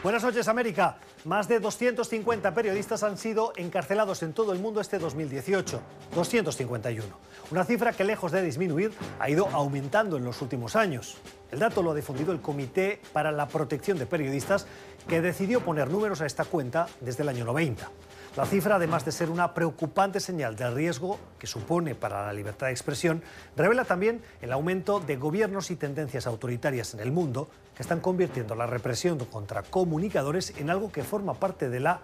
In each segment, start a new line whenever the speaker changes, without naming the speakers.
Buenas noches, América. Más de 250 periodistas han sido encarcelados en todo el mundo este 2018. 251. Una cifra que, lejos de disminuir, ha ido aumentando en los últimos años. El dato lo ha difundido el Comité para la Protección de Periodistas, que decidió poner números a esta cuenta desde el año 90. La cifra, además de ser una preocupante señal del riesgo que supone para la libertad de expresión, revela también el aumento de gobiernos y tendencias autoritarias en el mundo que están convirtiendo la represión contra comunicadores en algo que forma parte de la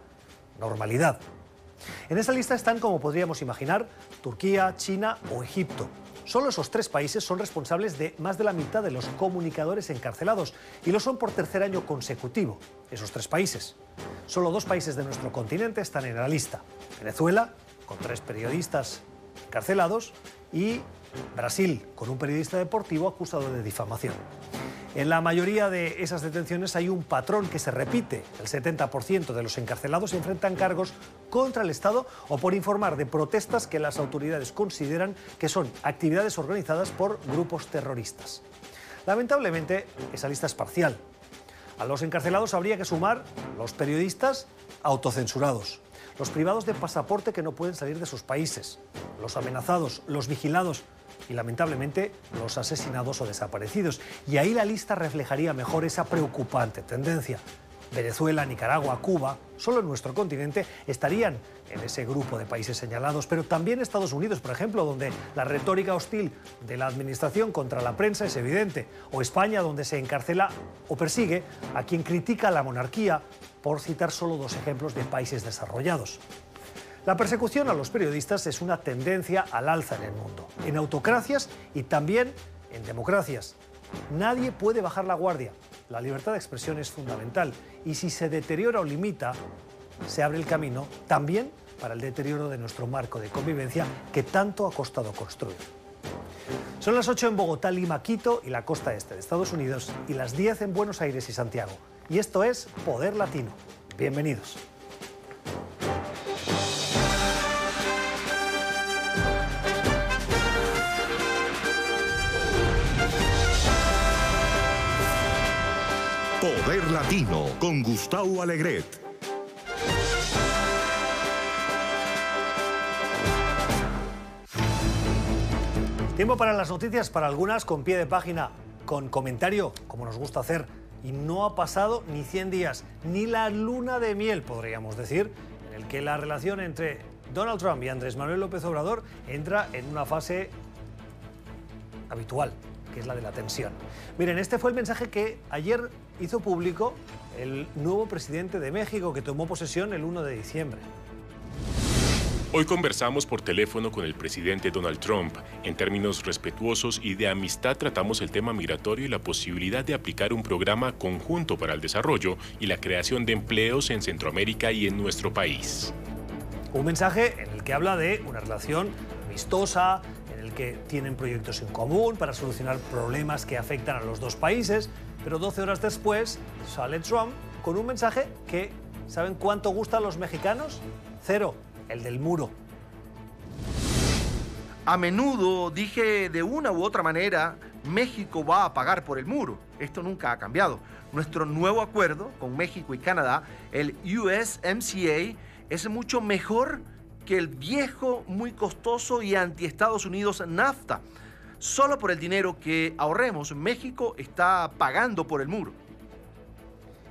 normalidad. En esa lista están, como podríamos imaginar, Turquía, China o Egipto. Solo esos tres países son responsables de más de la mitad de los comunicadores encarcelados y lo son por tercer año consecutivo, esos tres países. Solo 2 países de nuestro continente están en la lista: Venezuela, con 3 periodistas encarcelados, y Brasil, con un periodista deportivo acusado de difamación. En la mayoría de esas detenciones hay un patrón que se repite. El 70% de los encarcelados enfrentan cargos contra el Estado o por informar de protestas que las autoridades consideran que son actividades organizadas por grupos terroristas. Lamentablemente, esa lista es parcial. A los encarcelados habría que sumar los periodistas autocensurados, los privados de pasaporte que no pueden salir de sus países, los amenazados, los vigilados y, lamentablemente, los asesinados o desaparecidos. Y ahí la lista reflejaría mejor esa preocupante tendencia. Venezuela, Nicaragua, Cuba, solo en nuestro continente, estarían en ese grupo de países señalados, pero también Estados Unidos, por ejemplo, donde la retórica hostil de la administración contra la prensa es evidente, o España, donde se encarcela o persigue a quien critica la monarquía, por citar solo 2 ejemplos de países desarrollados. La persecución a los periodistas es una tendencia al alza en el mundo, en autocracias y también en democracias. Nadie puede bajar la guardia. La libertad de expresión es fundamental y si se deteriora o limita, se abre el camino también para el deterioro de nuestro marco de convivencia que tanto ha costado construir. Son las 8 en Bogotá, Lima, Quito y la costa este de Estados Unidos y las 10 en Buenos Aires y Santiago. Y esto es Poder Latino. Bienvenidos.
Poder Latino con Gustavo Alegret.
Tiempo para las noticias, para algunas con pie de página, con comentario, como nos gusta hacer. Y no ha pasado ni 100 días, ni la luna de miel, podríamos decir, en el que la relación entre Donald Trump y Andrés Manuel López Obrador entra en una fase habitual, que es la de la tensión. Miren, este fue el mensaje que ayer hizo público el nuevo presidente de México, que tomó posesión el 1 de diciembre.
Hoy conversamos por teléfono con el presidente Donald Trump. En términos respetuosos y de amistad tratamos el tema migratorio y la posibilidad de aplicar un programa conjunto para el desarrollo y la creación de empleos en Centroamérica y en nuestro país.
Un mensaje en el que habla de una relación amistosa, en el que tienen proyectos en común para solucionar problemas que afectan a los 2 países, pero 12 horas después sale Trump con un mensaje que, ¿saben cuánto gusta a los mexicanos? 0. El del muro.
A menudo dije de una u otra manera, México va a pagar por el muro. Esto nunca ha cambiado. Nuestro nuevo acuerdo con México y Canadá, el USMCA, es mucho mejor que el viejo, muy costoso y anti-Estados Unidos NAFTA. Solo por el dinero que ahorremos, México está pagando por el muro.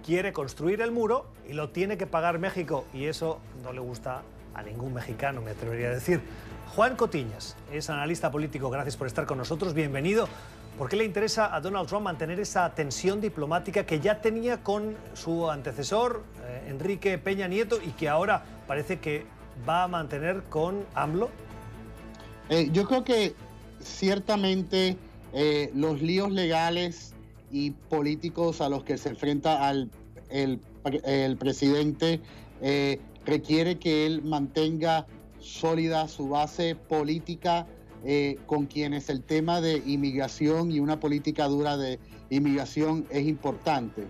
Quiere construir el muro y lo tiene que pagar México, y eso no le gusta a ningún mexicano, me atrevería a decir. Juan Cotiñas es analista político. Gracias por estar con nosotros. Bienvenido. ¿Por qué le interesa a Donald Trump mantener esa tensión diplomática que ya tenía con su antecesor, Enrique Peña Nieto, y que ahora parece que va a mantener con AMLO?
Yo creo que ciertamente los líos legales y políticos a los que se enfrenta el presidente requiere que él mantenga sólida su base política con quienes el tema de inmigración y una política dura de inmigración es importante.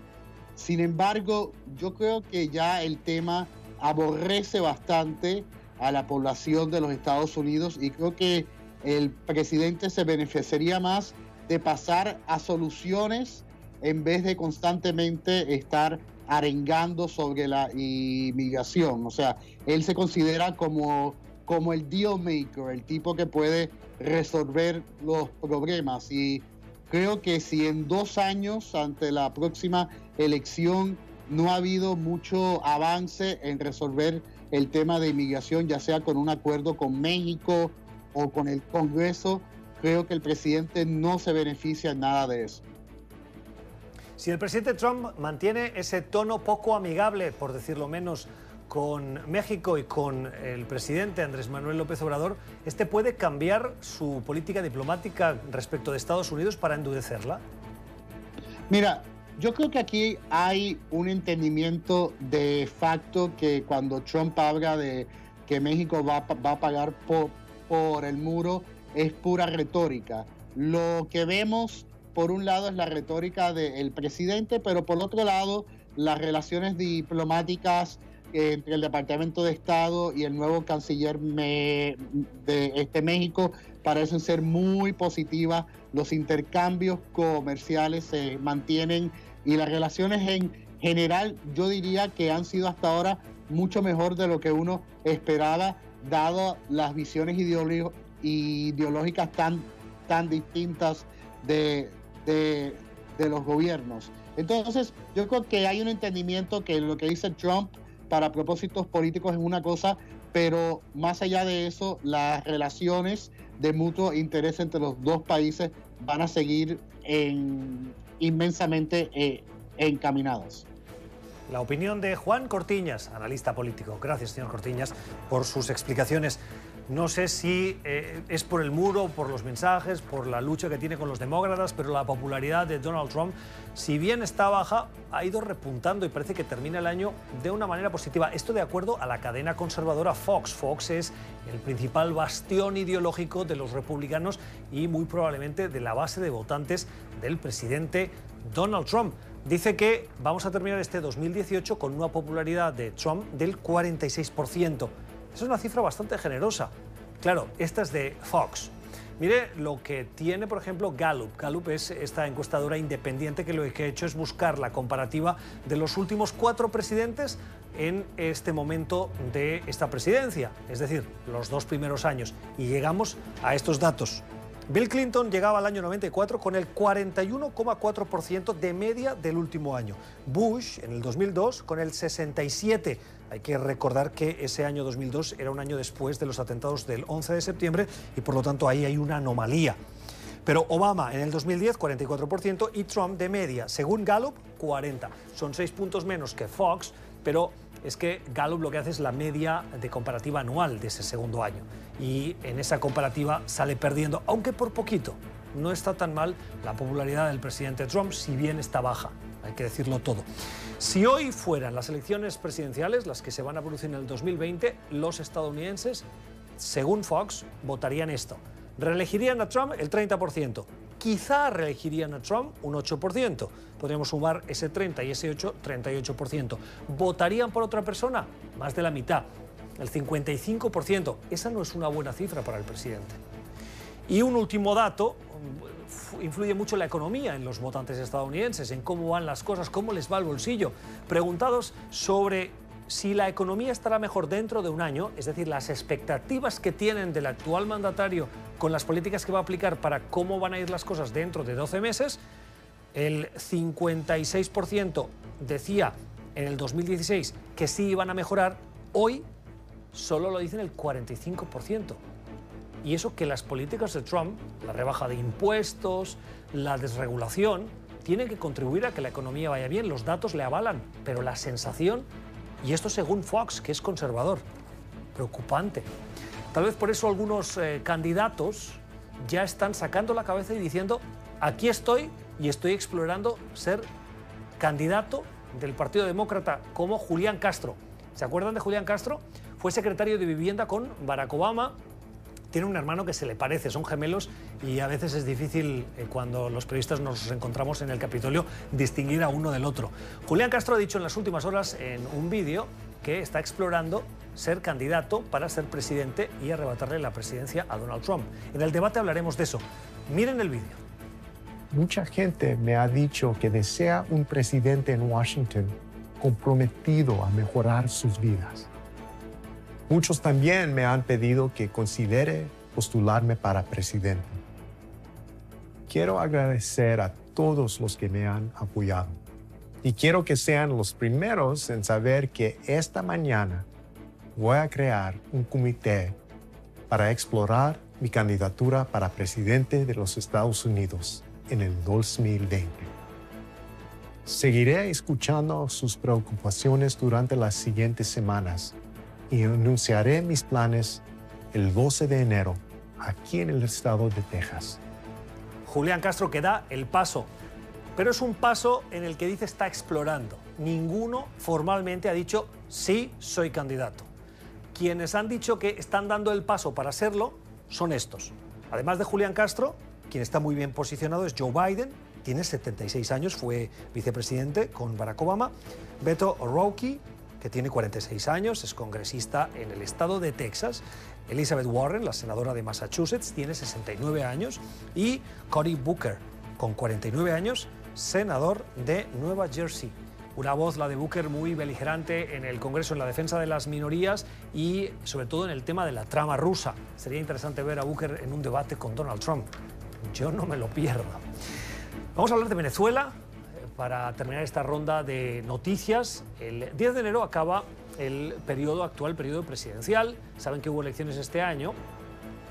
Sin embargo, yo creo que ya el tema aborrece bastante a la población de los Estados Unidos y creo que el presidente se beneficiaría más de pasar a soluciones en vez de constantemente estar arengando sobre la inmigración. O sea, él se considera como el deal maker, el tipo que puede resolver los problemas. Y creo que si en 2 años, ante la próxima elección, no ha habido mucho avance en resolver el tema de inmigración, ya sea con un acuerdo con México o con el Congreso, creo que el presidente no se beneficia en nada de eso.
Si el presidente Trump mantiene ese tono poco amigable, por decirlo menos, con México y con el presidente Andrés Manuel López Obrador, ¿este puede cambiar su política diplomática respecto de Estados Unidos para endurecerla?
Mira, yo creo que aquí hay un entendimiento de facto que cuando Trump habla de que México va a pagar por el muro, es pura retórica. Lo que vemos, por un lado, es la retórica del presidente, pero por otro lado, las relaciones diplomáticas entre el Departamento de Estado y el nuevo canciller de México parecen ser muy positivas. Los intercambios comerciales se mantienen y las relaciones en general, yo diría que han sido hasta ahora mucho mejor de lo que uno esperaba, dado las visiones ideológicas tan distintas de los gobiernos. Entonces, yo creo que hay un entendimiento que lo que dice Trump para propósitos políticos es una cosa, pero más allá de eso, las relaciones de mutuo interés entre los dos países van a seguir inmensamente encaminadas.
La opinión de Juan Cortiñas, analista político. Gracias, señor Cortiñas, por sus explicaciones. No sé si es por el muro, por los mensajes, por la lucha que tiene con los demócratas, pero la popularidad de Donald Trump, si bien está baja, ha ido repuntando y parece que termina el año de una manera positiva. Esto de acuerdo a la cadena conservadora Fox. Fox es el principal bastión ideológico de los republicanos y muy probablemente de la base de votantes del presidente Donald Trump. Dice que vamos a terminar este 2018 con una popularidad de Trump del 46%. Es una cifra bastante generosa. Claro, esta es de Fox. Mire lo que tiene, por ejemplo, Gallup. Gallup es esta encuestadora independiente que lo que ha hecho es buscar la comparativa de los últimos 4 presidentes en este momento de esta presidencia, es decir, los 2 primeros años. Y llegamos a estos datos. Bill Clinton llegaba al año 94 con el 41,4% de media del último año. Bush, en el 2002, con el 67%. Hay que recordar que ese año 2002 era un año después de los atentados del 11 de septiembre y por lo tanto ahí hay una anomalía. Pero Obama en el 2010, 44% y Trump de media, según Gallup, 40%. Son 6 puntos menos que Fox, pero es que Gallup lo que hace es la media de comparativa anual de ese segundo año. Y en esa comparativa sale perdiendo, aunque por poquito. No está tan mal la popularidad del presidente Trump, si bien está baja. Hay que decirlo todo. Si hoy fueran las elecciones presidenciales, las que se van a producir en el 2020, los estadounidenses, según Fox, votarían esto. Reelegirían a Trump el 30%. Quizá reelegirían a Trump un 8%. Podríamos sumar ese 30 y ese 8, 38%. ¿Votarían por otra persona? Más de la mitad, el 55%. Esa no es una buena cifra para el presidente. Y un último dato, influye mucho la economía en los votantes estadounidenses, en cómo van las cosas, cómo les va el bolsillo. Preguntados sobre si la economía estará mejor dentro de un año, es decir, las expectativas que tienen del actual mandatario con las políticas que va a aplicar para cómo van a ir las cosas dentro de 12 meses, el 56% decía en el 2016 que sí iban a mejorar, hoy solo lo dicen el 45%. Y eso que las políticas de Trump, la rebaja de impuestos, la desregulación, tienen que contribuir a que la economía vaya bien. Los datos le avalan, pero la sensación, y esto según Fox, que es conservador, preocupante. Tal vez por eso algunos candidatos ya están sacando la cabeza y diciendo, aquí estoy y estoy explorando ser candidato del Partido Demócrata, como Julián Castro. ¿Se acuerdan de Julián Castro? Fue secretario de Vivienda con Barack Obama. Tiene un hermano que se le parece, son gemelos y a veces es difícil cuando los periodistas nos encontramos en el Capitolio distinguir a uno del otro. Julián Castro ha dicho en las últimas horas en un vídeo que está explorando ser candidato para ser presidente y arrebatarle la presidencia a Donald Trump. En el debate hablaremos de eso. Miren el vídeo.
Mucha gente me ha dicho que desea un presidente en Washington comprometido a mejorar sus vidas. Muchos también me han pedido que considere postularme para presidente. Quiero agradecer a todos los que me han apoyado y quiero que sean los primeros en saber que esta mañana voy a crear un comité para explorar mi candidatura para presidente de los Estados Unidos en el 2020. Seguiré escuchando sus preocupaciones durante las siguientes semanas y anunciaré mis planes el 12 de enero aquí en el estado de Texas.
Julián Castro que da el paso, pero es un paso en el que dice está explorando. Ninguno formalmente ha dicho sí, soy candidato. Quienes han dicho que están dando el paso para serlo son estos. Además de Julián Castro, quien está muy bien posicionado es Joe Biden, tiene 76 años, fue vicepresidente con Barack Obama. Beto O'Rourke, que tiene 46 años, es congresista en el estado de Texas. Elizabeth Warren, la senadora de Massachusetts, tiene 69 años. Y Cory Booker, con 49 años, senador de Nueva Jersey. Una voz, la de Booker, muy beligerante en el Congreso en la defensa de las minorías y sobre todo en el tema de la trama rusa. Sería interesante ver a Booker en un debate con Donald Trump. Yo no me lo pierdo. Vamos a hablar de Venezuela para terminar esta ronda de noticias. El 10 de enero acaba el periodo actual, periodo presidencial. Saben que hubo elecciones este año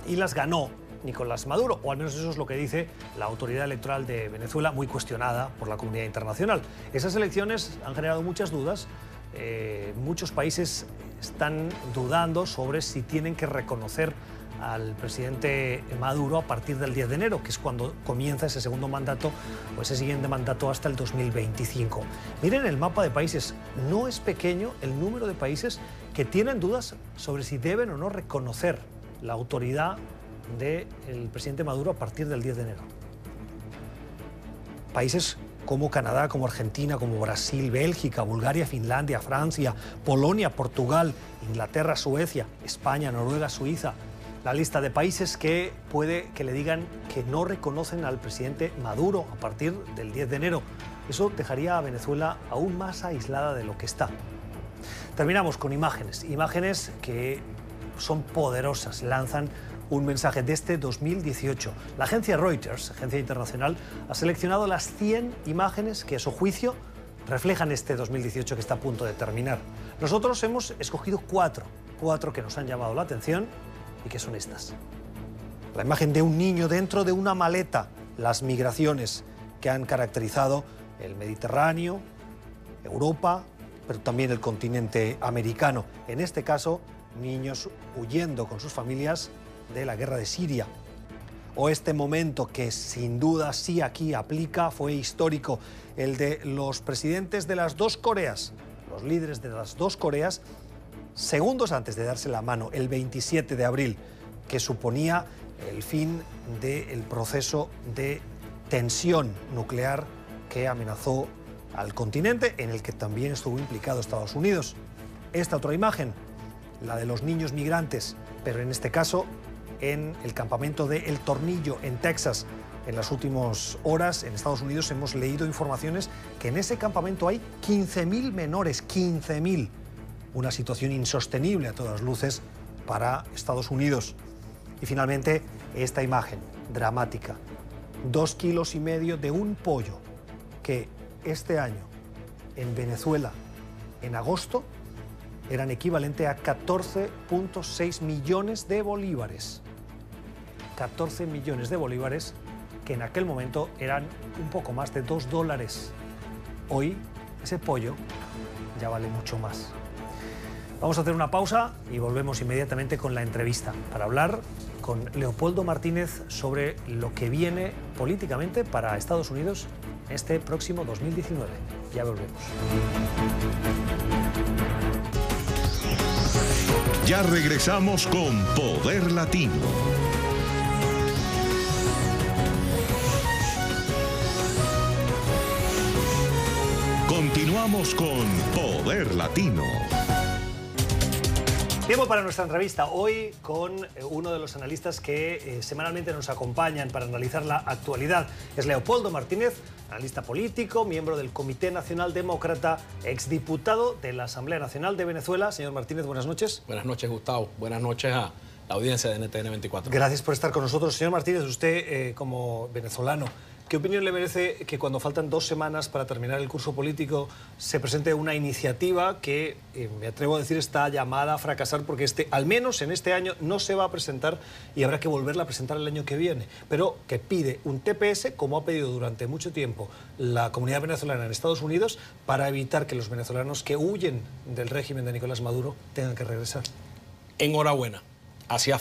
y las ganó Nicolás Maduro, o al menos eso es lo que dice la autoridad electoral de Venezuela, muy cuestionada por la comunidad internacional. Esas elecciones han generado muchas dudas. Muchos países están dudando sobre si tienen que reconocer al presidente Maduro a partir del 10 de enero, que es cuando comienza ese segundo mandato o ese siguiente mandato hasta el 2025. Miren el mapa de países, no es pequeño el número de países que tienen dudas sobre si deben o no reconocer la autoridad del presidente Maduro a partir del 10 de enero. Países como Canadá, como Argentina, como Brasil, Bélgica, Bulgaria, Finlandia, Francia, Polonia, Portugal, Inglaterra, Suecia, España, Noruega, Suiza. La lista de países que puede que le digan que no reconocen al presidente Maduro a partir del 10 de enero. Eso dejaría a Venezuela aún más aislada de lo que está. Terminamos con imágenes que son poderosas, lanzan un mensaje de este 2018. La agencia Reuters, agencia internacional, ha seleccionado las 100 imágenes que a su juicio reflejan este 2018 que está a punto de terminar. Nosotros hemos escogido cuatro que nos han llamado la atención y que son estas. La imagen de un niño dentro de una maleta, las migraciones que han caracterizado el Mediterráneo, Europa, pero también el continente americano. En este caso, niños huyendo con sus familias de la guerra de Siria. O este momento que sin duda sí aquí aplica, fue histórico, el de los presidentes de las dos Coreas, los líderes de las dos Coreas, segundos antes de darse la mano, el 27 de abril, que suponía el fin del proceso de tensión nuclear que amenazó al continente, en el que también estuvo implicado Estados Unidos. Esta otra imagen, la de los niños migrantes, pero en este caso en el campamento de El Tornillo, en Texas. En las últimas horas en Estados Unidos hemos leído informaciones que en ese campamento hay 15.000 menores, 15.000. Una situación insostenible a todas luces para Estados Unidos. Y finalmente, esta imagen dramática. 2,5 kilos de un pollo que este año en Venezuela, en agosto, eran equivalente a 14,6 millones de bolívares. 14 millones de bolívares que en aquel momento eran un poco más de $2. Hoy ese pollo ya vale mucho más. Vamos a hacer una pausa y volvemos inmediatamente con la entrevista para hablar con Leopoldo Martínez sobre lo que viene políticamente para Estados Unidos este próximo 2019. Ya volvemos.
Ya regresamos con Poder Latino. Continuamos con Poder Latino.
Tiempo para nuestra entrevista hoy con uno de los analistas que semanalmente nos acompañan para analizar la actualidad. Es Leopoldo Martínez, analista político, miembro del Comité Nacional Demócrata, exdiputado de la Asamblea Nacional de Venezuela. Señor Martínez, buenas noches.
Buenas noches, Gustavo. Buenas noches a la audiencia de NTN 24.
Gracias por estar con nosotros. Señor Martínez, usted como venezolano, ¿qué opinión le merece que cuando faltan 2 semanas para terminar el curso político se presente una iniciativa que, me atrevo a decir, está llamada a fracasar porque al menos en este año no se va a presentar y habrá que volverla a presentar el año que viene, pero que pide un TPS, como ha pedido durante mucho tiempo la comunidad venezolana en Estados Unidos, para evitar que los venezolanos que huyen del régimen de Nicolás Maduro tengan que regresar?
Enhorabuena. Hace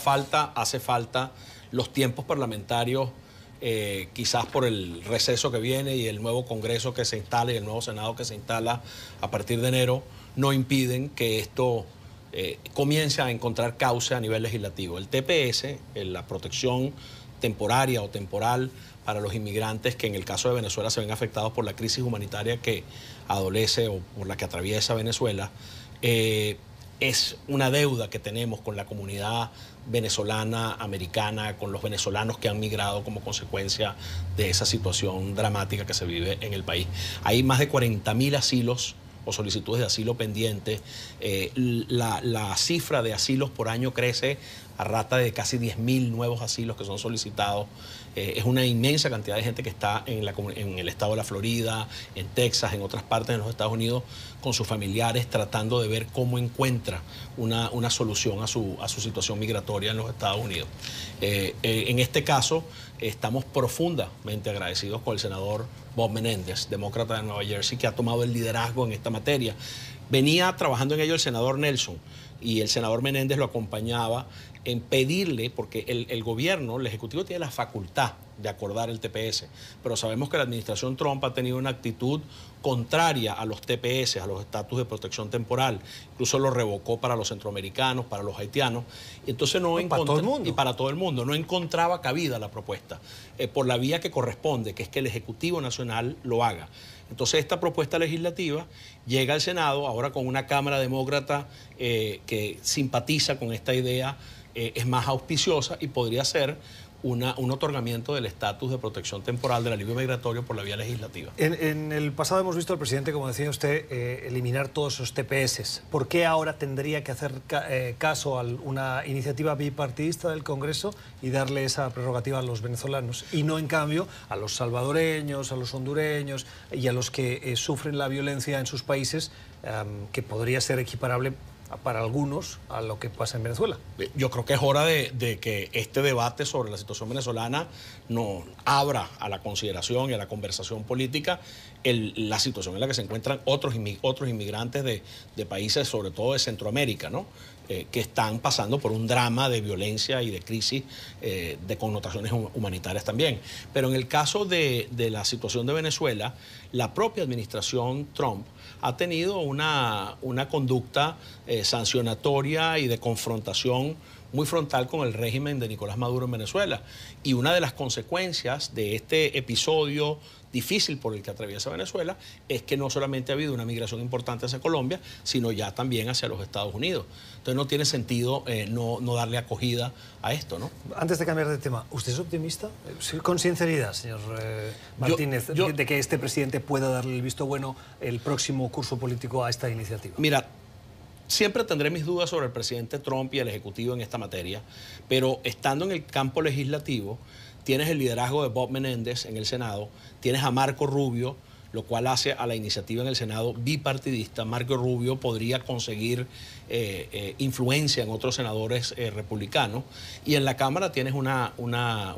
falta los tiempos parlamentarios. Quizás por el receso que viene y el nuevo Congreso que se instala y el nuevo Senado que se instala a partir de enero, no impiden que esto comience a encontrar cauce a nivel legislativo. El TPS, la protección temporaria o temporal para los inmigrantes que en el caso de Venezuela se ven afectados por la crisis humanitaria que adolece o por la que atraviesa Venezuela, es una deuda que tenemos con la comunidad venezolana, americana, con los venezolanos que han migrado como consecuencia de esa situación dramática que se vive en el país. Hay más de 40.000 asilos o solicitudes de asilo pendientes. La cifra de asilos por año crece a rata de casi 10.000 nuevos asilos que son solicitados. Es una inmensa cantidad de gente que está en el estado de la Florida, en Texas, en otras partes de los Estados Unidos, con sus familiares, tratando de ver cómo encuentra una solución a su situación migratoria en los Estados Unidos. En este caso, estamos profundamente agradecidos con el senador Bob Menéndez, demócrata de Nueva Jersey, que ha tomado el liderazgo en esta materia. Venía trabajando en ello el senador Nelson y el senador Menéndez lo acompañaba en pedirle, porque el gobierno, el Ejecutivo tiene la facultad de acordar el TPS, pero sabemos que la administración Trump ha tenido una actitud contraria a los TPS, a los estatus de protección temporal, incluso lo revocó para los centroamericanos, para los haitianos, y entonces
para todo el mundo.
Y para todo el mundo, no encontraba cabida la propuesta, por la vía que corresponde, que es que el Ejecutivo Nacional lo haga. Entonces esta propuesta legislativa llega al Senado, ahora con una Cámara Demócrata que simpatiza con esta idea, es más auspiciosa y podría ser un otorgamiento del estatus de protección temporal del alivio migratorio por la vía legislativa.
En el pasado hemos visto al presidente, como decía usted, eliminar todos esos TPS. ¿Por qué ahora tendría que hacer caso a una iniciativa bipartidista del Congreso y darle esa prerrogativa a los venezolanos? Y no, en cambio, a los salvadoreños, a los hondureños y a los que sufren la violencia en sus países, que podría ser equiparable para algunos a lo que pasa en Venezuela.
Yo creo que es hora de que este debate sobre la situación venezolana nos abra a la consideración y a la conversación política la situación en la que se encuentran otros inmigrantes de países, sobre todo de Centroamérica, ¿no? Que están pasando por un drama de violencia y de crisis de connotaciones humanitarias también. Pero en el caso de la situación de Venezuela, la propia administración Trump ha tenido una conducta sancionatoria y de confrontación muy frontal con el régimen de Nicolás Maduro en Venezuela. Y una de las consecuencias de este episodio difícil por el que atraviesa Venezuela es que no solamente ha habido una migración importante hacia Colombia, sino ya también hacia los Estados Unidos. Entonces no tiene sentido no darle acogida a esto, ¿no?
Antes de cambiar de tema, ¿usted es optimista? Con sinceridad, señor Martínez, de que este presidente pueda darle el visto bueno el próximo curso político a esta iniciativa.
Mira, siempre tendré mis dudas sobre el presidente Trump y el Ejecutivo en esta materia, pero estando en el campo legislativo, tienes el liderazgo de Bob Menéndez en el Senado, tienes a Marco Rubio, lo cual hace a la iniciativa en el Senado bipartidista. Marco Rubio podría conseguir influencia en otros senadores republicanos, y en la Cámara tienes una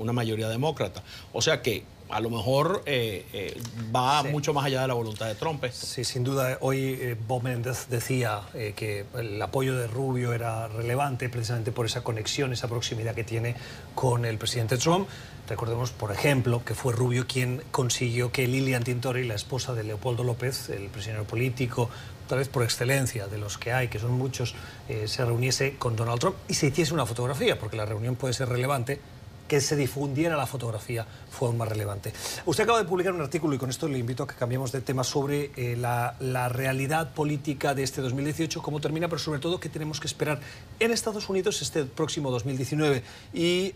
mayoría demócrata. O sea que a lo mejor va mucho más allá de la voluntad de Trump esto.
Sí, sin duda. Hoy Bob Menéndez decía que el apoyo de Rubio era relevante precisamente por esa conexión, esa proximidad que tiene con el presidente Trump. Recordemos, por ejemplo, que fue Rubio quien consiguió que Lilian Tintori, la esposa de Leopoldo López, el prisionero político, tal vez por excelencia de los que hay, que son muchos, se reuniese con Donald Trump y se hiciese una fotografía, porque la reunión puede ser relevante, que se difundiera la fotografía fue aún más relevante. Usted acaba de publicar un artículo, y con esto le invito a que cambiemos de tema, sobre la realidad política de este 2018, cómo termina, pero sobre todo qué tenemos que esperar en Estados Unidos este próximo 2019. Y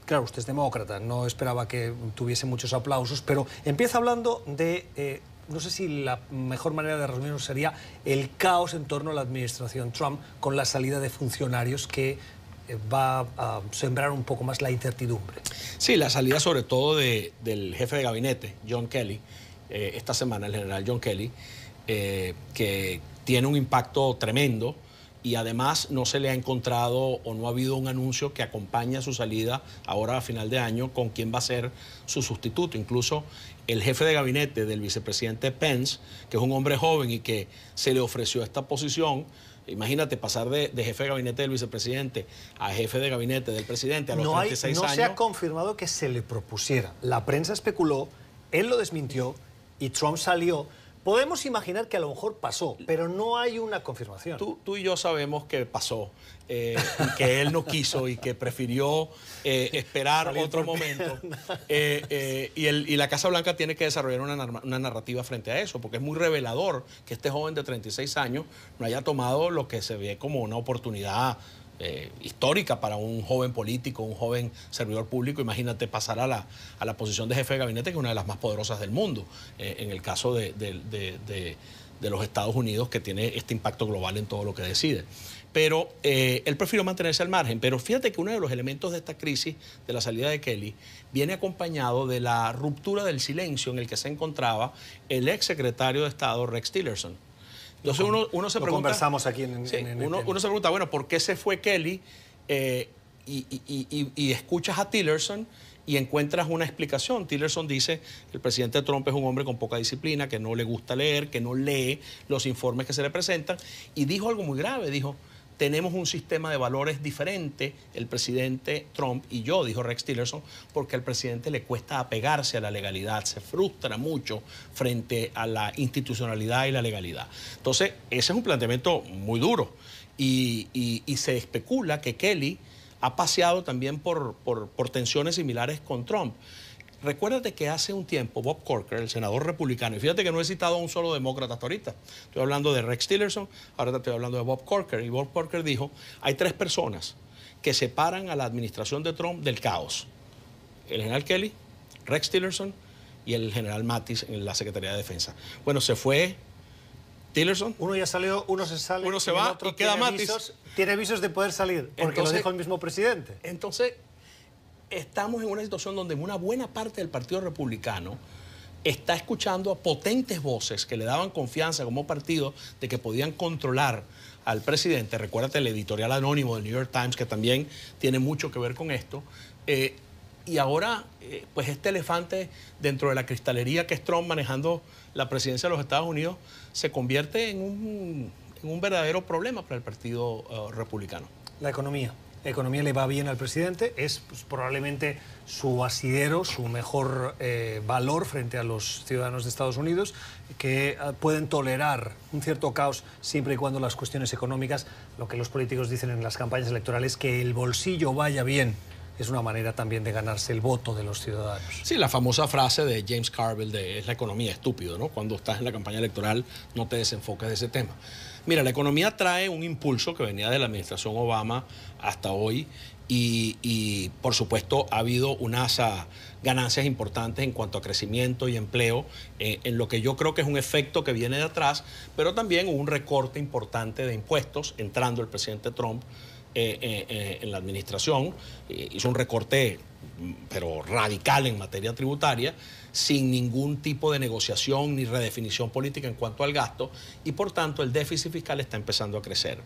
claro, usted es demócrata, no esperaba que tuviese muchos aplausos, pero empieza hablando de... no sé si la mejor manera de resumirlo sería el caos en torno a la administración Trump, con la salida de funcionarios que va a sembrar un poco más la incertidumbre.
Sí, la salida sobre todo del jefe de gabinete, John Kelly, esta semana, el general John Kelly, que tiene un impacto tremendo, y además no se le ha encontrado o no ha habido un anuncio que acompañe a su salida ahora a final de año con quién va a ser su sustituto. Incluso el jefe de gabinete del vicepresidente Pence, que es un hombre joven y que se le ofreció esta posición. Imagínate pasar de jefe de gabinete del vicepresidente a jefe de gabinete del presidente a los 36 años.
No se ha confirmado que se le propusiera. La prensa especuló, él lo desmintió y Trump salió. Podemos imaginar que a lo mejor pasó, pero no hay una confirmación.
Tú y yo sabemos que pasó, y que él no quiso y que prefirió esperar otro momento. Y la Casa Blanca tiene que desarrollar una narrativa frente a eso, porque es muy revelador que este joven de 36 años no haya tomado lo que se ve como una oportunidad histórica para un joven político, un joven servidor público. Imagínate pasar a la posición de jefe de gabinete, que es una de las más poderosas del mundo, en el caso de los Estados Unidos, que tiene este impacto global en todo lo que decide. Pero él prefirió mantenerse al margen. Pero fíjate que uno de los elementos de esta crisis, de la salida de Kelly, viene acompañado de la ruptura del silencio en el que se encontraba el ex secretario de Estado, Rex Tillerson. Entonces uno se pregunta...
conversamos aquí
uno se pregunta, bueno, ¿por qué se fue Kelly? Y escuchas a Tillerson y encuentras una explicación. Tillerson dice que el presidente Trump es un hombre con poca disciplina, que no le gusta leer, que no lee los informes que se le presentan, y dijo algo muy grave, dijo: tenemos un sistema de valores diferente, el presidente Trump y yo, dijo Rex Tillerson, porque al presidente le cuesta apegarse a la legalidad, se frustra mucho frente a la institucionalidad y la legalidad. Entonces, ese es un planteamiento muy duro, y se especula que Kelly ha paseado también por tensiones similares con Trump. Recuérdate que hace un tiempo Bob Corker, el senador republicano, y fíjate que no he citado a un solo demócrata hasta ahorita, estoy hablando de Rex Tillerson, ahora te estoy hablando de Bob Corker, y Bob Corker dijo: hay tres personas que separan a la administración de Trump del caos: el general Kelly, Rex Tillerson y el general Mattis en la Secretaría de Defensa. Bueno, se fue Tillerson.
Uno ya salió, uno se sale,
uno se va y queda Mattis.
Tiene visos de poder salir, porque entonces, lo dijo el mismo presidente.
Entonces, estamos en una situación donde una buena parte del Partido Republicano está escuchando a potentes voces que le daban confianza como partido de que podían controlar al presidente. Recuérdate el editorial anónimo del New York Times, que también tiene mucho que ver con esto. Y ahora, pues este elefante dentro de la cristalería que es Trump manejando la presidencia de los Estados Unidos se convierte en un verdadero problema para el Partido Republicano.
La economía. La economía le va bien al presidente, es pues, probablemente su asidero, su mejor valor frente a los ciudadanos de Estados Unidos, que pueden tolerar un cierto caos siempre y cuando las cuestiones económicas, lo que los políticos dicen en las campañas electorales, que el bolsillo vaya bien, es una manera también de ganarse el voto de los ciudadanos.
Sí, la famosa frase de James Carville de: es la economía, estúpido, ¿no? Cuando estás en la campaña electoral no te desenfoques de ese tema. Mira, la economía trae un impulso que venía de la administración Obama hasta hoy, y por supuesto ha habido unas ganancias importantes en cuanto a crecimiento y empleo, en lo que yo creo que es un efecto que viene de atrás, pero también hubo un recorte importante de impuestos entrando el presidente Trump en la administración. Hizo un recorte pero radical en materia tributaria, sin ningún tipo de negociación ni redefinición política en cuanto al gasto, y por tanto el déficit fiscal está empezando a crecer.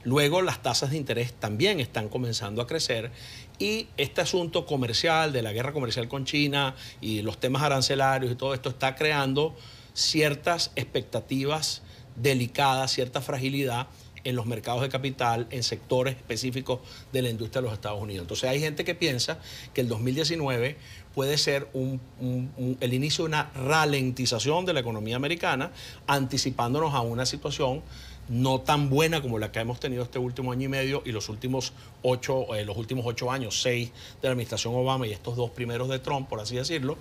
Luego las tasas de interés también están comenzando a crecer, y este asunto comercial de la guerra comercial con China y los temas arancelarios y todo esto está creando ciertas expectativas delicadas, cierta fragilidad en los mercados de capital, en sectores específicos de la industria de los Estados Unidos. Entonces hay gente que piensa que el 2019 puede ser el inicio de una ralentización de la economía americana, anticipándonos a una situación no tan buena como la que hemos tenido este último año y medio y los últimos 8 años, 6 de la administración Obama y estos 2 primeros de Trump, por así decirlo,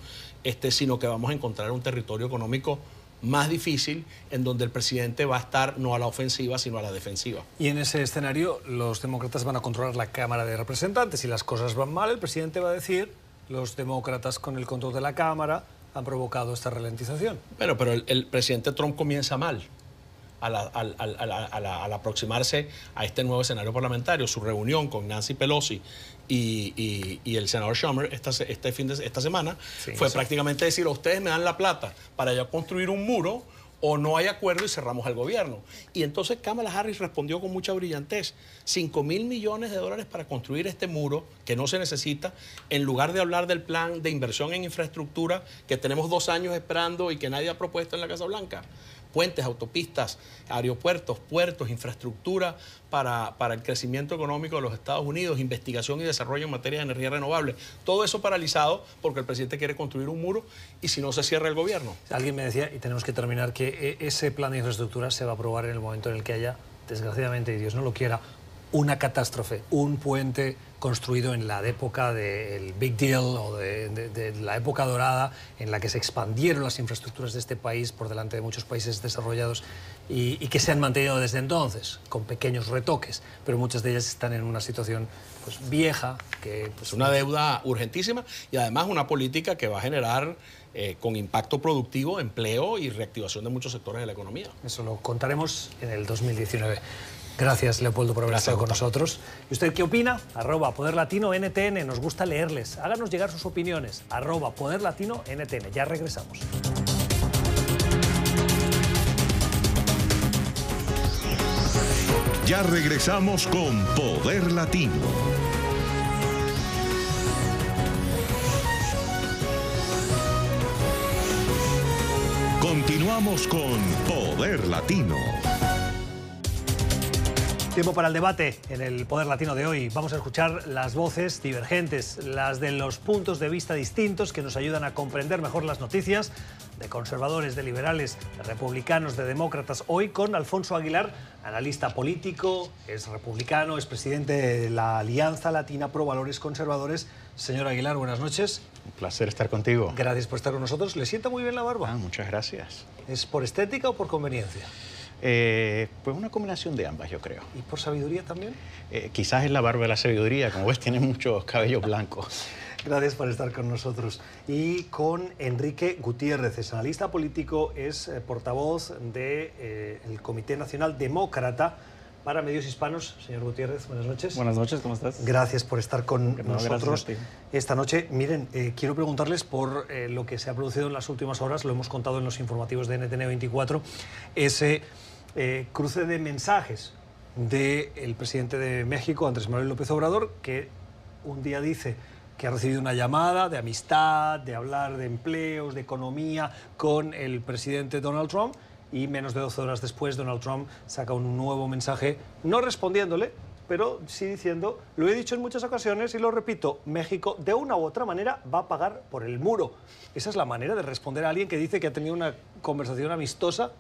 sino que vamos a encontrar un territorio económico más difícil, en donde el presidente va a estar no a la ofensiva, sino a la defensiva.
Y en ese escenario, los demócratas van a controlar la Cámara de Representantes. Si las cosas van mal, el presidente va a decir: los demócratas con el control de la Cámara han provocado esta ralentización.
Bueno, pero el presidente Trump comienza mal al aproximarse a este nuevo escenario parlamentario. Su reunión con Nancy Pelosi y el senador Schumer esta semana fue prácticamente decir: ustedes me dan la plata para yo construir un muro, o no hay acuerdo y cerramos el gobierno. Y entonces Kamala Harris respondió con mucha brillantez: $5.000 millones para construir este muro que no se necesita, en lugar de hablar del plan de inversión en infraestructura que tenemos 2 años esperando y que nadie ha propuesto en la Casa Blanca. Puentes, autopistas, aeropuertos, puertos, infraestructura para el crecimiento económico de los Estados Unidos, investigación y desarrollo en materia de energía renovable. Todo eso paralizado porque el presidente quiere construir un muro y si no se cierra el gobierno.
Alguien me decía, y tenemos que terminar, que ese plan de infraestructura se va a aprobar en el momento en el que haya, desgraciadamente, y Dios no lo quiera, una catástrofe, un puente construido en la época del Big Deal o de la época dorada en la que se expandieron las infraestructuras de este país por delante de muchos países desarrollados y que se han mantenido desde entonces, con pequeños retoques, pero muchas de ellas están en una situación pues, vieja.
Es una deuda urgentísima y además una política que va a generar con impacto productivo, empleo y reactivación de muchos sectores de la economía.
Eso lo contaremos en el 2019. Gracias, Leopoldo, por haber estado con nosotros. ¿Y usted qué opina? @PoderLatinoNTN. Nos gusta leerles. Háganos llegar sus opiniones. @PoderLatinoNTN. Ya regresamos.
Ya regresamos con Poder Latino. Continuamos con Poder Latino.
Tiempo para el debate en el Poder Latino de hoy. Vamos a escuchar las voces divergentes, las de los puntos de vista distintos que nos ayudan a comprender mejor las noticias, de conservadores, de liberales, de republicanos, de demócratas. Hoy con Alfonso Aguilar, analista político, es republicano, es presidente de la Alianza Latina Pro Valores Conservadores. Señor Aguilar, buenas noches.
Un placer estar contigo.
Gracias por estar con nosotros. ¿Le sienta muy bien la barba?
Muchas gracias.
¿Es por estética o por conveniencia?
Pues una combinación de ambas, yo creo.
¿Y por sabiduría también?
Quizás es la barba de la sabiduría, como ves tiene muchos cabellos blancos.
Gracias por estar con nosotros. Y con Enrique Gutiérrez, es analista político, es portavoz del Comité Nacional Demócrata para Medios Hispanos. Señor Gutiérrez, buenas noches.
Buenas noches, ¿cómo estás?
Gracias por estar con nosotros
gracias
esta noche. Miren, quiero preguntarles por lo que se ha producido en las últimas horas, lo hemos contado en los informativos de NTN 24, ese cruce de mensajes del presidente de México, Andrés Manuel López Obrador, que un día dice que ha recibido una llamada de amistad, de hablar de empleos, de economía con el presidente Donald Trump, y menos de 12 horas después Donald Trump saca un nuevo mensaje, no respondiéndole, pero sí diciendo: lo he dicho en muchas ocasiones y lo repito, México de una u otra manera va a pagar por el muro. ¿Esa es la manera de responder a alguien que dice que ha tenido una conversación amistosa?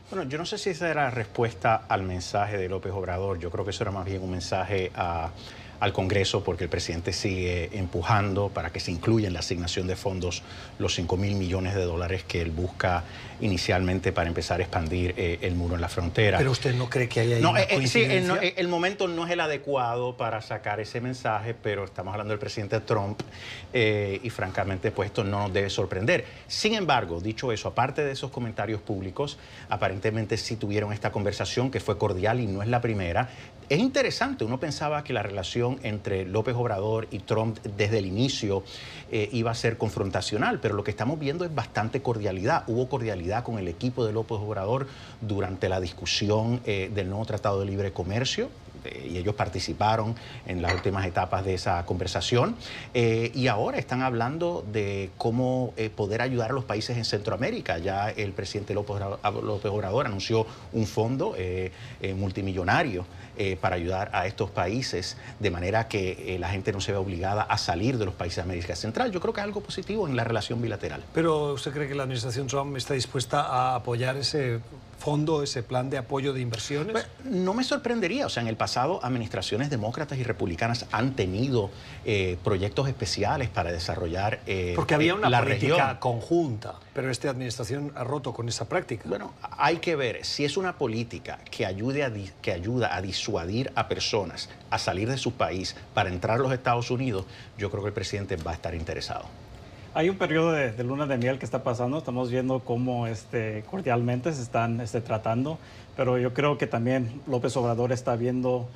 Bueno, yo no sé si esa era la respuesta al mensaje de López Obrador. Yo creo que eso era más bien un mensaje al Congreso, porque el presidente sigue empujando para que se incluya en la asignación de fondos los $5.000 millones que él busca inicialmente para empezar a expandir el muro en la frontera.
¿Pero usted no cree que haya una coincidencia?
Sí, el momento no es el adecuado para sacar ese mensaje, pero estamos hablando del presidente Trump y francamente pues esto no nos debe sorprender. Sin embargo, dicho eso, aparte de esos comentarios públicos, aparentemente sí tuvieron esta conversación que fue cordial y no es la primera. Es interesante, uno pensaba que la relación entre López Obrador y Trump desde el inicio iba a ser confrontacional, pero lo que estamos viendo es bastante cordialidad. Hubo cordialidad con el equipo de López Obrador durante la discusión del nuevo Tratado de Libre Comercio. y ellos participaron en las últimas etapas de esa conversación, y ahora están hablando de cómo poder ayudar a los países en Centroamérica. Ya el presidente López Obrador anunció un fondo multimillonario para ayudar a estos países, de manera que la gente no se vea obligada a salir de los países de América Central. Yo creo que es algo positivo en la relación bilateral.
¿Pero usted cree que la administración Trump está dispuesta a apoyar ese fondo, ese plan de apoyo de inversiones?
Pues, no me sorprendería. O sea, en el pasado, administraciones demócratas y republicanas han tenido proyectos especiales para desarrollar
porque había una
la
política
región
conjunta, pero esta administración ha roto con esa práctica.
Bueno, hay que ver si es una política que ayuda a disuadir a personas a salir de su país para entrar a los Estados Unidos. Yo creo que el presidente va a estar interesado.
Hay un periodo de luna de miel que está pasando, estamos viendo cómo cordialmente se están tratando, pero yo creo que también López Obrador está viendo,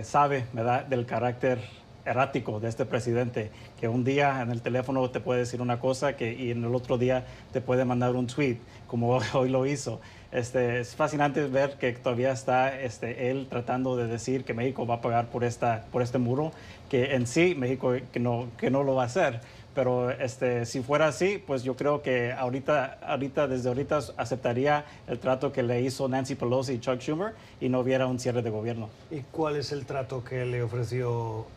sabe, ¿verdad?, del carácter errático de este presidente, que un día en el teléfono te puede decir una cosa y en el otro día te puede mandar un tweet, como hoy lo hizo. Es fascinante ver que todavía está él tratando de decir que México va a pagar por este muro, que en sí México que no lo va a hacer. Pero si fuera así, pues yo creo que desde ahorita aceptaría el trato que le hizo Nancy Pelosi y Chuck Schumer y no hubiera un cierre de gobierno.
¿Y cuál es el trato que le ofreció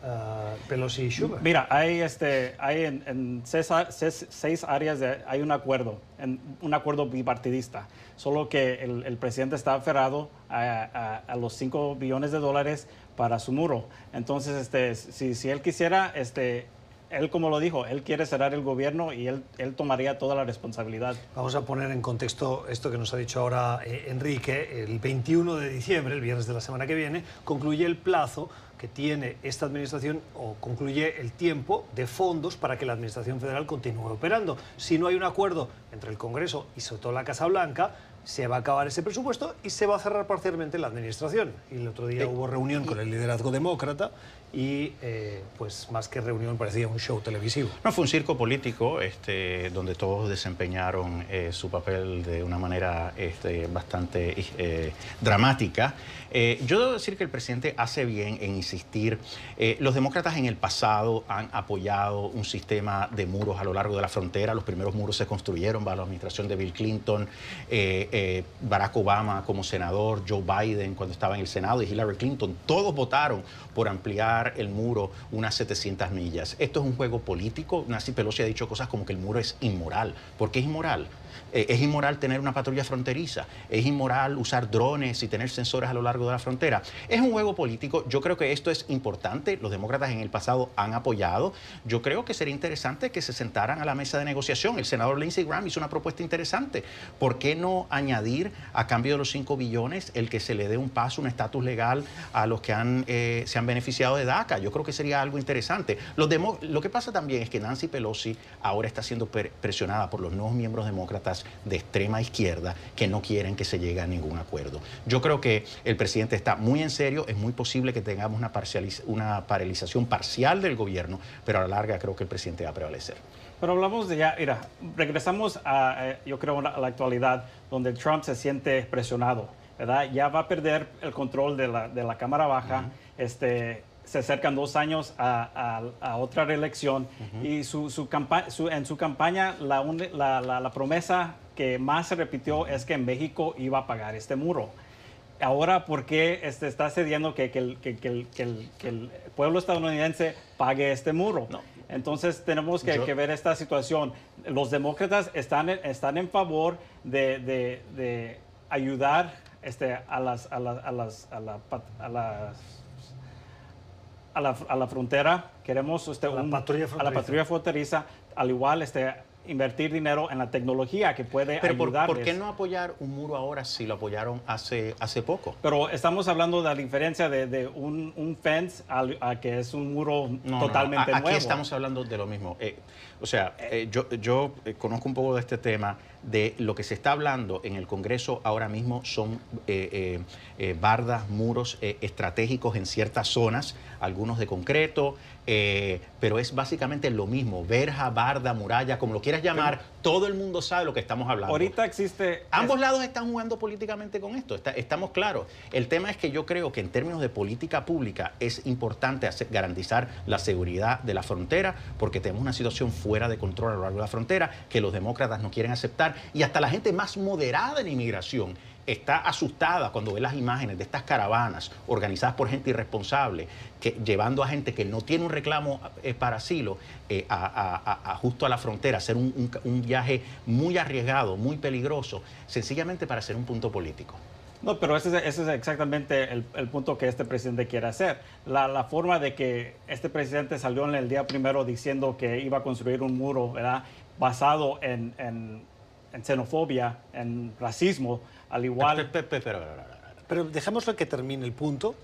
Pelosi y Schumer?
Mira, hay en 6 áreas hay un acuerdo bipartidista. Solo que el presidente está aferrado a los $5 billones para su muro. Entonces, si él quisiera, él, como lo dijo, él quiere cerrar el gobierno y él tomaría toda la responsabilidad.
Vamos a poner en contexto esto que nos ha dicho ahora Enrique. El 21 de diciembre, el viernes de la semana que viene, concluye el plazo que tiene esta administración, o concluye el tiempo de fondos para que la administración federal continúe operando. Si no hay un acuerdo entre el Congreso y sobre todo la Casa Blanca, se va a acabar ese presupuesto y se va a cerrar parcialmente la administración. Y el otro día hubo reunión con el liderazgo demócrata y, pues, más que reunión, parecía un show televisivo.
No, fue un circo político donde todos desempeñaron su papel de una manera bastante dramática. Yo debo decir que el presidente hace bien en insistir. Los demócratas en el pasado han apoyado un sistema de muros a lo largo de la frontera. Los primeros muros se construyeron bajo la administración de Bill Clinton, Barack Obama como senador, Joe Biden cuando estaba en el Senado y Hillary Clinton. Todos votaron por ampliar el muro unas 700 millas. Esto es un juego político. Nancy Pelosi ha dicho cosas como que el muro es inmoral. ¿Por qué es inmoral? Es inmoral tener una patrulla fronteriza, es inmoral usar drones y tener sensores a lo largo de la frontera. Es un juego político. Yo creo que esto es importante. Los demócratas en el pasado han apoyado. Yo creo que sería interesante que se sentaran a la mesa de negociación. El senador Lindsey Graham hizo una propuesta interesante. ¿Por qué no añadir, a cambio de los 5 billones, el que se le dé un paso, un estatus legal a los que se han beneficiado de DACA? Yo creo que sería algo interesante. Lo que pasa también es que Nancy Pelosi ahora está siendo presionada por los nuevos miembros demócratas de extrema izquierda que no quieren que se llegue a ningún acuerdo. Yo creo que el presidente está muy en serio. Es muy posible que tengamos una paralización parcial del gobierno, pero a la larga creo que el presidente va a prevalecer.
Pero hablamos de regresamos yo creo, a la actualidad, donde Trump se siente presionado, ¿verdad? Ya va a perder el control de la Cámara Baja. Se acercan 2 años a otra reelección y en su campaña la promesa que más se repitió es que México iba a pagar este muro. Ahora, ¿por qué está cediendo que el pueblo estadounidense pague este muro? No. Entonces tenemos que ver esta situación. Los demócratas están en favor de ayudar a la frontera. Queremos a la patrulla fronteriza, al igual invertir dinero en la tecnología que puede ayudarles.
¿Por qué no apoyar un muro ahora si lo apoyaron hace poco?
Pero estamos hablando de la diferencia de un fence a que es un muro totalmente nuevo.
Aquí estamos hablando de lo mismo. Yo conozco un poco de este tema. De lo que se está hablando en el Congreso ahora mismo son bardas, muros estratégicos en ciertas zonas, algunos de concreto, pero es básicamente lo mismo, verja, barda, muralla, como lo quieras quieras llamar, todo el mundo sabe lo que estamos hablando.
Ahorita existe...
Ambos lados están jugando políticamente con esto, estamos claros. El tema es que yo creo que en términos de política pública es importante garantizar la seguridad de la frontera, porque tenemos una situación fuera de control a lo largo de la frontera que los demócratas no quieren aceptar, y hasta la gente más moderada en inmigración está asustada cuando ve las imágenes de estas caravanas organizadas por gente irresponsable, llevando a gente que no tiene un reclamo para asilo justo a la frontera, hacer un viaje muy arriesgado, muy peligroso, sencillamente para hacer un punto político.
No, pero ese es exactamente el punto que este presidente quiere hacer. La forma de que este presidente salió en el día primero diciendo que iba a construir un muro, ¿verdad?, basado en xenofobia, en racismo, al igual...
Pero dejémoslo que termine el punto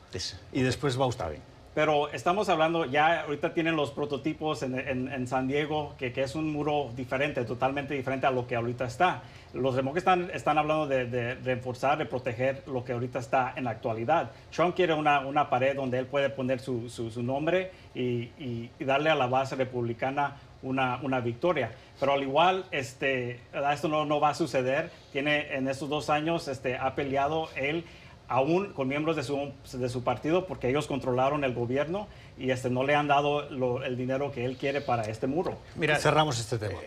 y después va usted.
Pero estamos hablando, ya ahorita tienen los prototipos en San Diego, que es un muro diferente, totalmente diferente a lo que ahorita está. Los demócratas están hablando de reforzar, de proteger lo que ahorita está en la actualidad. Trump quiere una pared donde él puede poner su nombre y darle a la base republicana una victoria. Pero al igual, esto no va a suceder. En estos 2 años ha peleado él aún con miembros de su partido porque ellos controlaron el gobierno y no le han dado el dinero que él quiere para este muro.
Mira,
cerramos este tema.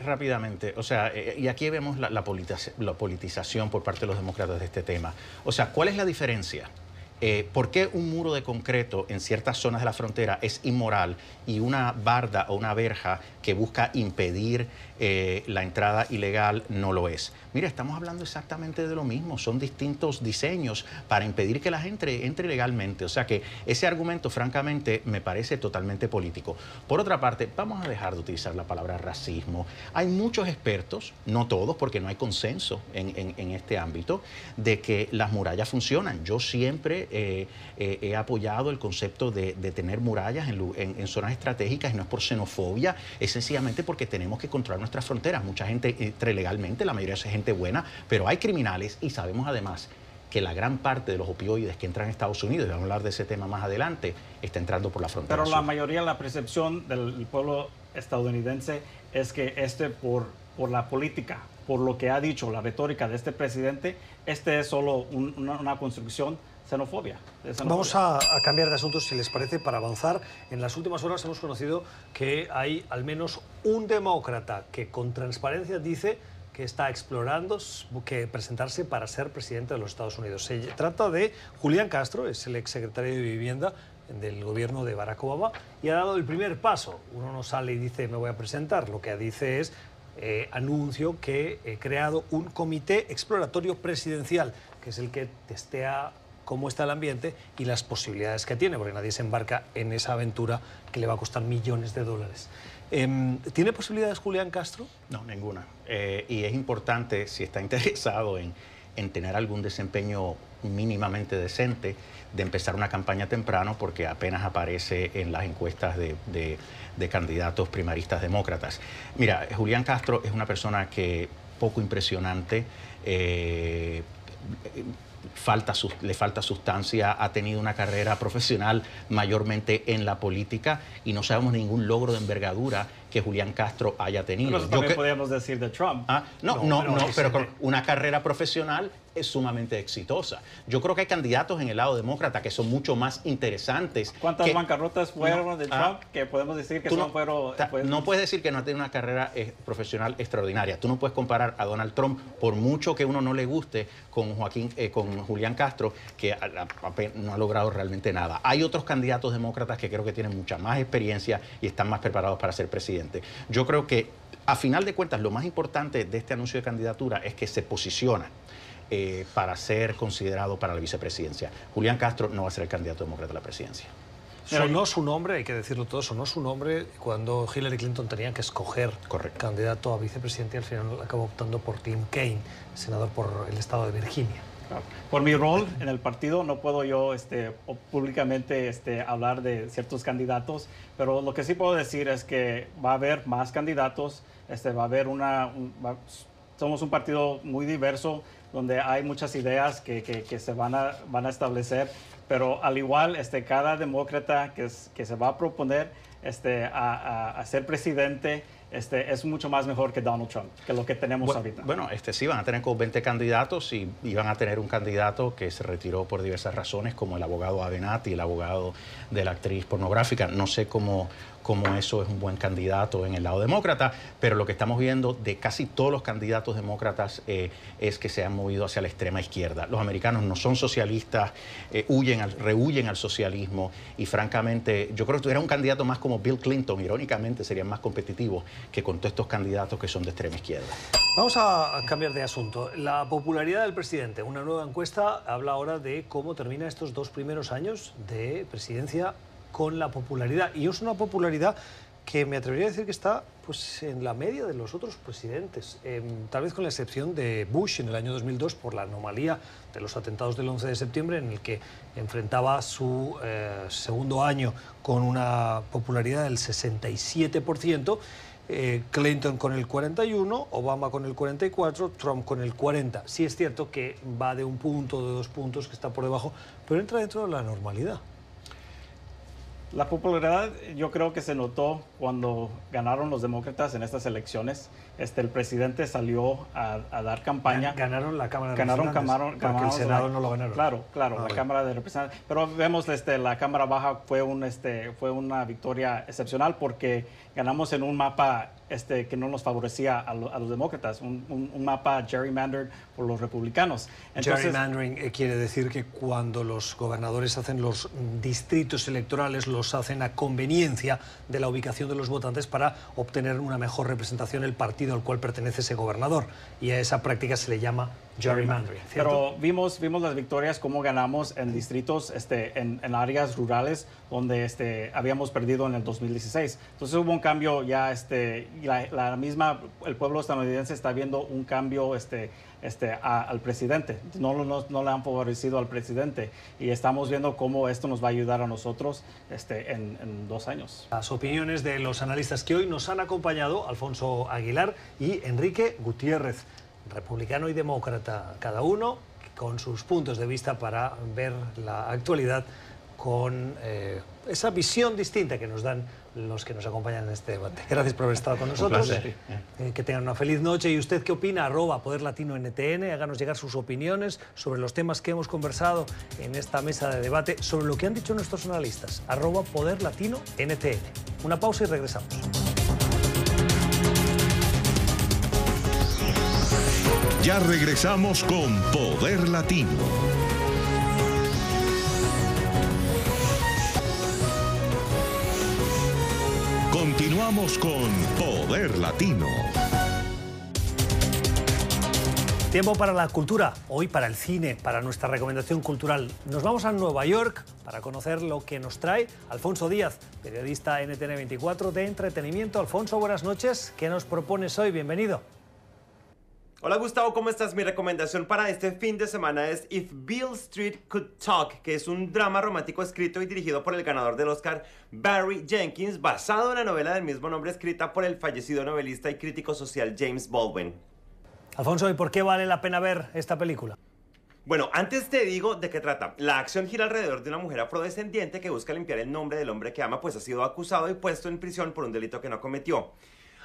Rápidamente, o sea, y aquí vemos la politización por parte de los demócratas de este tema. O sea, ¿cuál es la diferencia? ¿Por qué un muro de concreto en ciertas zonas de la frontera es inmoral y una barda o una verja que busca impedir la entrada ilegal no lo es? Mira, estamos hablando exactamente de lo mismo. Son distintos diseños para impedir que la gente entre ilegalmente. O sea que ese argumento, francamente, me parece totalmente político. Por otra parte, vamos a dejar de utilizar la palabra racismo. Hay muchos expertos, no todos, porque no hay consenso en este ámbito, de que las murallas funcionan. Yo siempre he apoyado el concepto de tener murallas en zonas estratégicas, y no es por xenofobia, es sencillamente porque tenemos que controlar nuestras fronteras. Mucha gente entra ilegalmente, la mayoría es gente buena, pero hay criminales, y sabemos además que la gran parte de los opioides que entran a Estados Unidos, y vamos a hablar de ese tema más adelante, está entrando por la frontera.
Pero la mayoría, la percepción del pueblo estadounidense es que por la política, por lo que ha dicho, la retórica de este presidente, es solo una construcción xenofobia.
Vamos a cambiar de asunto, si les parece, para avanzar. En las últimas horas hemos conocido que hay al menos un demócrata que con transparencia dice que está explorando que presentarse para ser presidente de los Estados Unidos. Se trata de Julián Castro, es el exsecretario de Vivienda del gobierno de Barack Obama, y ha dado el primer paso. Uno no sale y dice me voy a presentar, lo que dice es anuncio que he creado un comité exploratorio presidencial, que es el que testea cómo está el ambiente y las posibilidades que tiene, porque nadie se embarca en esa aventura que le va a costar millones de dólares. ¿Tiene posibilidades Julián Castro?
No, ninguna. Y es importante, si está interesado en tener algún desempeño mínimamente decente, de empezar una campaña temprano, porque apenas aparece en las encuestas de candidatos primaristas demócratas. Mira, Julián Castro es una persona que poco impresionante, le falta sustancia, ha tenido una carrera profesional mayormente en la política y no sabemos ningún logro de envergadura que Julián Castro haya tenido.
Pero eso también podríamos decir de Trump.
No, pero con una carrera profesional es sumamente exitosa. Yo creo que hay candidatos en el lado demócrata que son mucho más interesantes.
¿Cuántas bancarrotas fueron de Trump que podemos decir que
no puedes decir que no tiene una carrera profesional extraordinaria. Tú no puedes comparar a Donald Trump, por mucho que uno no le guste, con Julián Castro, que no ha logrado realmente nada. Hay otros candidatos demócratas que creo que tienen mucha más experiencia y están más preparados para ser presidente. Yo creo que, a final de cuentas, lo más importante de este anuncio de candidatura es que se posiciona para ser considerado para la vicepresidencia. Julián Castro no va a ser el candidato demócrata a la presidencia.
Sonó su nombre, hay que decirlo todo, sonó su nombre cuando Hillary Clinton tenía que escoger candidato a vicepresidente, y al final acabó optando por Tim Kaine, senador por el estado de Virginia.
Por mi rol en el partido no puedo yo públicamente hablar de ciertos candidatos, pero lo que sí puedo decir es que va a haber más candidatos, va a haber somos un partido muy diverso donde hay muchas ideas que se van a establecer, pero al igual cada demócrata que se va a proponer a ser presidente es mucho más mejor que Donald Trump, que lo que tenemos ahorita.
Bueno, sí, van a tener como 20 candidatos y van a tener un candidato que se retiró por diversas razones, como el abogado Avenatti, el abogado de la actriz pornográfica. No sé cómo eso es un buen candidato en el lado demócrata, pero lo que estamos viendo de casi todos los candidatos demócratas es que se han movido hacia la extrema izquierda. Los americanos no son socialistas, rehuyen al socialismo y francamente yo creo que era un candidato más como Bill Clinton, irónicamente serían más competitivos que con todos estos candidatos que son de extrema izquierda.
Vamos a cambiar de asunto. La popularidad del presidente. Una nueva encuesta habla ahora de cómo termina estos 2 primeros años de presidencia con la popularidad. Y es una popularidad que me atrevería a decir que está pues, en la media de los otros presidentes, tal vez con la excepción de Bush en el año 2002 por la anomalía de los atentados del 11 de septiembre en el que enfrentaba su segundo año con una popularidad del 67%, Clinton con el 41%, Obama con el 44%, Trump con el 40%. Sí es cierto que va de 1 punto, de 2 puntos, que está por debajo, pero entra dentro de la normalidad.
La popularidad yo creo que se notó cuando ganaron los demócratas en estas elecciones. El presidente salió a dar campaña.
Ganaron la Cámara de Representantes. Porque el Senado no lo ganaron.
Claro, la Cámara de Representantes. Pero vemos la Cámara Baja fue una victoria excepcional porque ganamos en un mapa que no nos favorecía a los demócratas, un mapa gerrymandered por los republicanos. Entonces,
gerrymandering quiere decir que cuando los gobernadores hacen los distritos electorales, los hacen a conveniencia de la ubicación de los votantes para obtener una mejor representación el partido al cual pertenece ese gobernador. Y a esa práctica se le llama gerrymandering, ¿cierto?
Pero vimos las victorias, cómo ganamos en distritos, en áreas rurales donde habíamos perdido en el 2016. Entonces hubo un cambio ya, y el pueblo estadounidense está viendo un cambio al presidente. No le han favorecido al presidente y estamos viendo cómo esto nos va a ayudar a nosotros en 2 años.
Las opiniones de los analistas que hoy nos han acompañado, Alfonso Aguilar y Enrique Gutiérrez, republicano y demócrata, cada uno con sus puntos de vista para ver la actualidad con esa visión distinta que nos dan los que nos acompañan en este debate. Gracias por haber estado con nosotros. Que tengan una feliz noche. ¿Y usted qué opina? @PoderLatinoNTN. Háganos llegar sus opiniones sobre los temas que hemos conversado en esta mesa de debate, sobre lo que han dicho nuestros analistas. @PoderLatinoNTN. Una pausa y regresamos.
Ya regresamos con Poder Latino. Continuamos con Poder Latino.
Tiempo para la cultura, hoy para el cine, para nuestra recomendación cultural. Nos vamos a Nueva York para conocer lo que nos trae Alfonso Díaz, periodista NTN 24 de entretenimiento. Alfonso, buenas noches. ¿Qué nos propones hoy? Bienvenido.
Hola Gustavo, ¿cómo estás? Mi recomendación para este fin de semana es If Beale Street Could Talk, que es un drama romántico escrito y dirigido por el ganador del Oscar Barry Jenkins, basado en la novela del mismo nombre escrita por el fallecido novelista y crítico social James Baldwin.
Alfonso, ¿y por qué vale la pena ver esta película?
Bueno, antes te digo de qué trata. La acción gira alrededor de una mujer afrodescendiente que busca limpiar el nombre del hombre que ama, pues ha sido acusado y puesto en prisión por un delito que no cometió.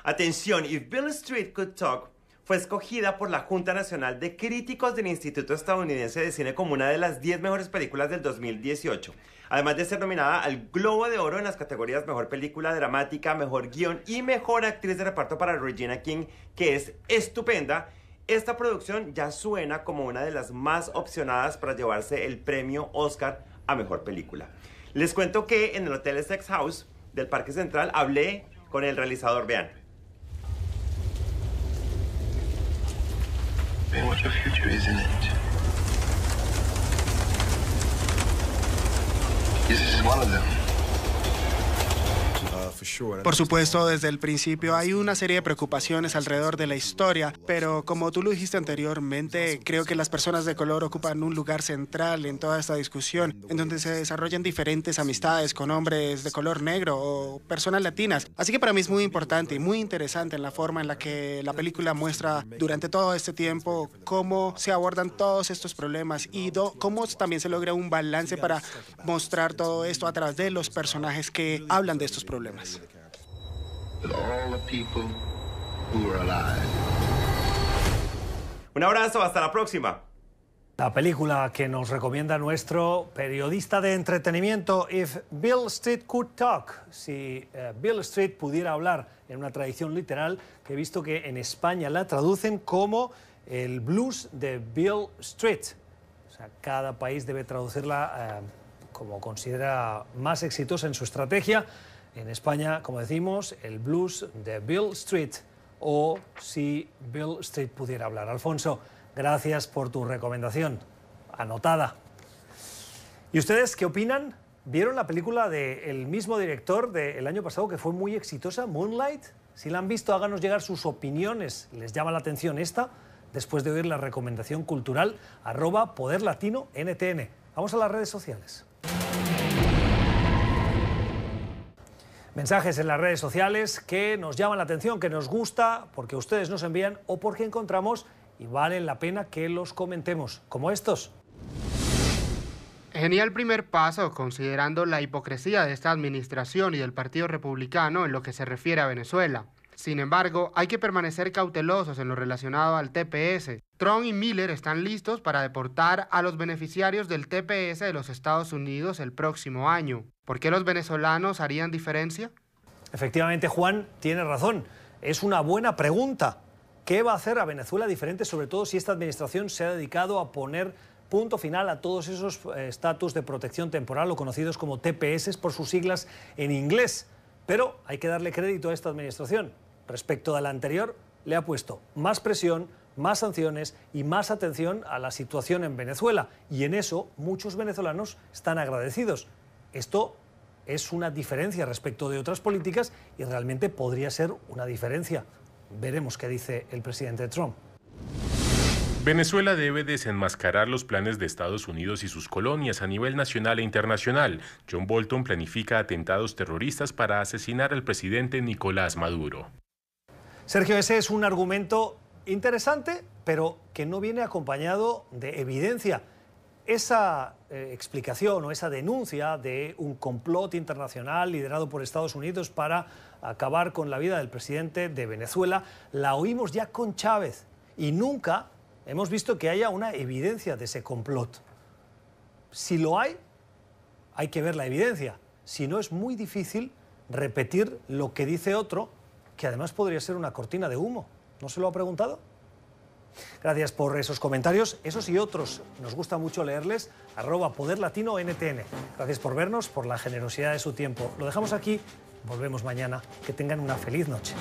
Atención, If Beale Street Could Talk fue escogida por la Junta Nacional de Críticos del Instituto Estadounidense de Cine como una de las 10 mejores películas del 2018. Además de ser nominada al Globo de Oro en las categorías Mejor Película Dramática, Mejor Guión y Mejor Actriz de Reparto para Regina King, que es estupenda, esta producción ya suena como una de las más opcionadas para llevarse el premio Oscar a Mejor Película. Les cuento que en el Hotel Essex House del Parque Central hablé con el realizador. Vean.
What your future is in it. This is one of them.
Por supuesto, desde el principio hay una serie de preocupaciones alrededor de la historia, pero como tú lo dijiste anteriormente, creo que las personas de color ocupan un lugar central en toda esta discusión, en donde se desarrollan diferentes amistades con hombres de color negro o personas latinas. Así que para mí es muy importante y muy interesante en la forma en la que la película muestra durante todo este tiempo cómo se abordan todos estos problemas y cómo también se logra un balance para mostrar todo esto a través de los personajes que hablan de estos problemas.
with all the people who are alive.
Un abrazo, hasta la próxima.
La película que nos recomienda nuestro periodista de entretenimiento, If Beale Street Could Talk, si Beale Street pudiera hablar, en una tradición literal que he visto que en España la traducen como el blues de Beale Street. O sea, cada país debe traducirla como considera más exitosa en su estrategia. En España, como decimos, el blues de Beale Street, o si Beale Street pudiera hablar. Alfonso, gracias por tu recomendación, anotada. ¿Y ustedes qué opinan? ¿Vieron la película del mismo director del año pasado que fue muy exitosa, Moonlight? Si la han visto, háganos llegar sus opiniones. ¿Les llama la atención esta? Después de oír la recomendación cultural, @PoderLatinoNTN. Vamos a las redes sociales. Mensajes en las redes sociales que nos llaman la atención, que nos gusta, porque ustedes nos envían o porque encontramos y valen la pena que los comentemos, como estos.
Genial primer paso, considerando la hipocresía de esta administración y del Partido Republicano en lo que se refiere a Venezuela. Sin embargo, hay que permanecer cautelosos en lo relacionado al TPS. Trump y Miller están listos para deportar a los beneficiarios del TPS de los Estados Unidos el próximo año. ¿Por qué los venezolanos harían diferencia?
Efectivamente, Juan tiene razón. Es una buena pregunta. ¿Qué va a hacer a Venezuela diferente, sobre todo si esta administración se ha dedicado a poner punto final a todos esos estatus de protección temporal o conocidos como TPS por sus siglas en inglés? Pero hay que darle crédito a esta administración. Respecto de la anterior, le ha puesto más presión, más sanciones y más atención a la situación en Venezuela. Y en eso muchos venezolanos están agradecidos. Esto es una diferencia respecto de otras políticas y realmente podría ser una diferencia. Veremos qué dice el presidente Trump.
Venezuela debe desenmascarar los planes de Estados Unidos y sus colonias a nivel nacional e internacional. John Bolton planifica atentados terroristas para asesinar al presidente Nicolás Maduro.
Sergio, ese es un argumento interesante, pero que no viene acompañado de evidencia. Esa explicación o esa denuncia de un complot internacional liderado por Estados Unidos para acabar con la vida del presidente de Venezuela la oímos ya con Chávez y nunca hemos visto que haya una evidencia de ese complot. Si lo hay que ver la evidencia. Si no, es muy difícil repetir lo que dice otro, que además podría ser una cortina de humo. ¿No se lo ha preguntado? Gracias por esos comentarios. Esos y otros nos gusta mucho leerles. @PoderLatinoNTN. Gracias por vernos, por la generosidad de su tiempo. Lo dejamos aquí. Volvemos mañana. Que tengan una feliz noche.